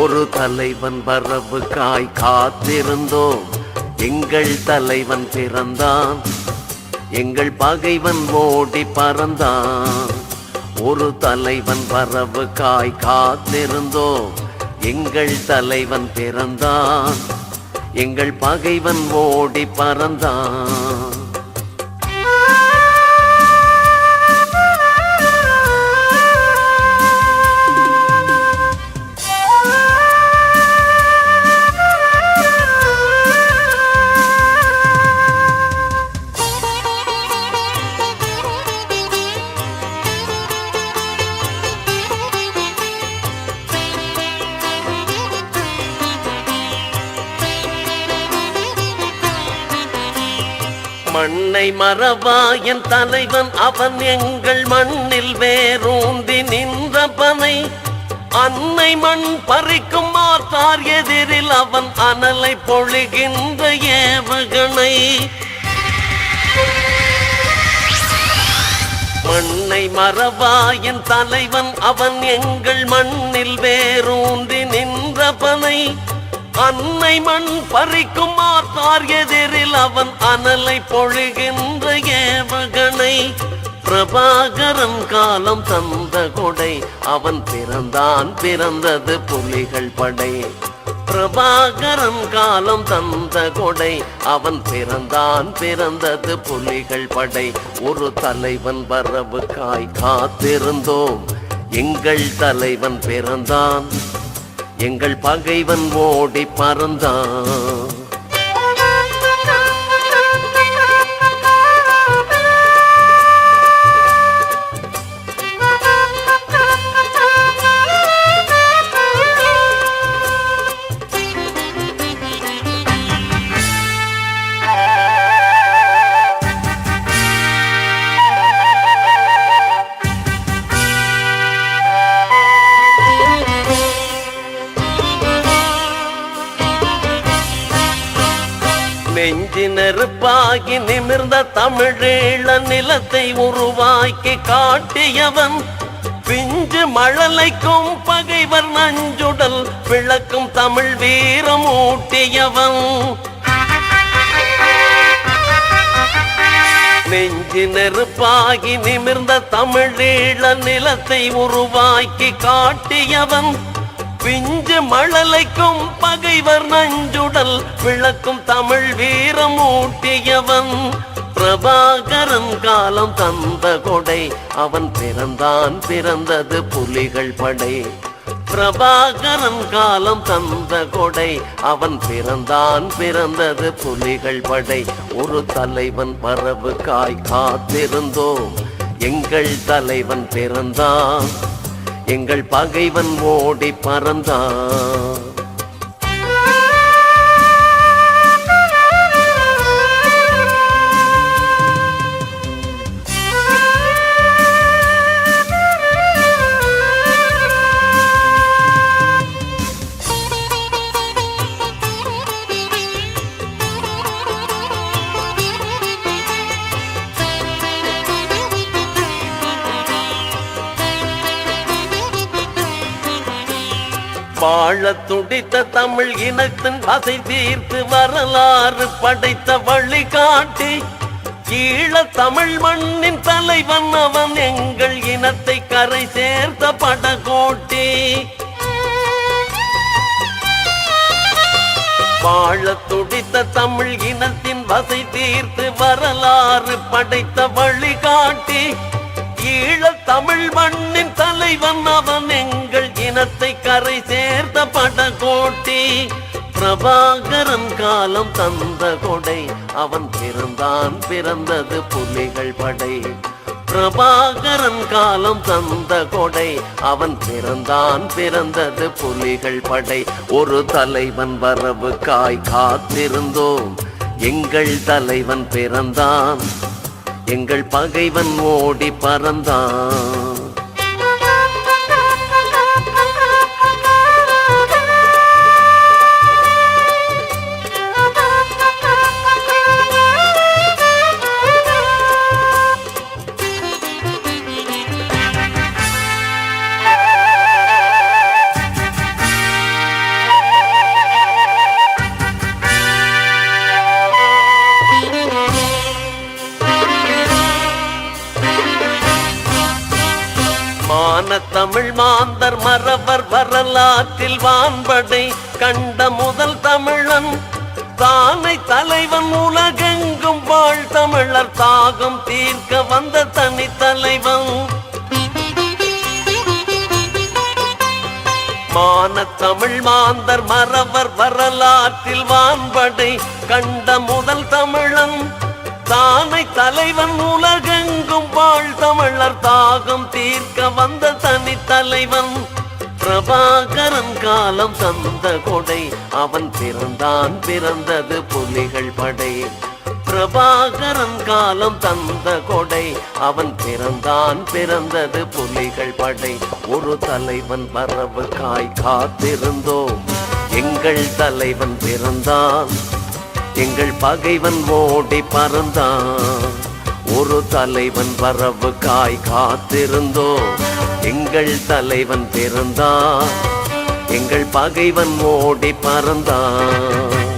ஒரு தலைவன் வரவுக்காய் காத்திருந்தோம். எங்கள் தலைவன் பிறந்தான், எங்கள் பகைவன் ஓடி பறந்தான். ஒரு தலைவன் வரவுக்காய் காத்திருந்தோம். எங்கள் தலைவன் பிறந்தான், எங்கள் பகைவன் ஓடி பறந்தான். மண்ணை மறவா என் தலைவன் அவன் எங்கள் மண்ணில் வேரூந்தி நின்ற பனை. அன்னை மண் பறிக்கும் மாற்றார் எதிரில் அவன் அனலை பொழிகின்ற ஏவுகணை. மண்ணை மறவா என் தலைவன் அவன் எங்கள் மண்ணில் வேரூந்தி நின்ற பனை. அன்னை மண் பறிக்கும் மாற்றார் எதிரில் அவன் அனலை பொழிகின்ற ஏவுகணை. பிரபாகரன் காலம் தந்த கொடை அவன் பிறந்தான், பிறந்தது புலிகள் படை. பிரபாகரன் காலம் தந்த கொடை அவன் பிறந்தான், பிறந்தது புலிகள் படை. ஒரு தலைவன் வரவுக்காய் காத்திருந்தோம். எங்கள் தலைவன் பிறந்தான், எங்கள் பகைவன் ஓடி பறந்தான். நெஞ்சி நெருப்பாகி நிமிர்ந்த தமிழீழ நிலத்தை உருவாக்கி காட்டியவன். பிஞ்சு மழலைக்கும் பகைவர் நஞ்சுடல் விளக்கும் தமிழ் வீரம் ஊட்டியவன். நெஞ்சி நெருப்பாகி நிமிர்ந்த தமிழீழ நிலத்தை உருவாக்கி காட்டியவன். பிஞ்சு மழலைக்கும் பகைவர் நஞ்சுடல் விளக்கும் தமிழ் வீரம் ஊட்டியவன். பிரபாகரன் காலம் தந்த கொடை அவன் பிறந்தான், பிறந்தது புலிகள் படை. பிரபாகரன் காலம் தந்த கொடை அவன் பிறந்தான், பிறந்தது புலிகள் படை. ஒரு தலைவன் வரவுக்காய் காத்திருந்தோம். எங்கள் தலைவன் பிறந்தான், எங்கள் பகைவன் ஓடி பறந்தான். வாழ துடித்த தமிழ் இனத்தின் வசை தீர்த்து வரலாறு படைத்த வழிகாட்டி. ஈழ தமிழ் மண்ணின் தலைவன் அவன் எங்கள் இனத்தை கரை சேர்த்த படகோட்டி. வாழ துடித்த தமிழ் இனத்தின் வசை தீர்த்து வரலாறு படைத்த வழிகாட்டி. ஈழ தமிழ் மண்ணின் தலைவன் அவன் எங்கள் இனத்தை கரை சேர்த்த படகோட்டி. பிரபாகரன் காலம் தந்த கொடை அவன் பிறந்தான், பிறந்தது புலிகள் படை. பிரபாகரன் காலம் தந்த கொடை அவன் பிறந்தான், பிறந்தது புலிகள் படை. ஒரு தலைவன் வரவுக்காய் காத்திருந்தோம். எங்கள் தலைவன் பிறந்தான், எங்கள் பகைவன் ஓடி பறந்தான். வரலாற்றில் வான்படை கண்ட முதல் தமிழன் தானை தலைவன் உலகெங்கும் வாழ் தமிழர் தாகம் தீர்க்க வந்த தனி தலைவன் மான தமிழ் மாந்தர் மறவர் வரலாற்றில் வான்படை கண்ட முதல் தமிழன் தானை தலைவன் உலகெங்கும் வாழ் தமிழர் தாகம் தீர்க்க வந்த தனி தலைவன் பிரபாகரன் காலம் தந்த கொடை அவன் பிறந்தான் பிறந்தது புலிகள் படை பிரபாகரன் காலம் தந்த கொடை அவன் பிறந்தான் பிறந்தது புலிகள் படை ஒரு தலைவன் வரவுக்காய் காத்திருந்தோம் எங்கள் தலைவன் பிறந்தான் எங்கள் பகைவன் ஓடி பறந்தான் ஒரு தலைவன் வரவுக்காய் காத்திருந்தோம் எங்கள் தலைவன் பிறந்தான் எங்கள் பகைவன் ஓடி பறந்தான்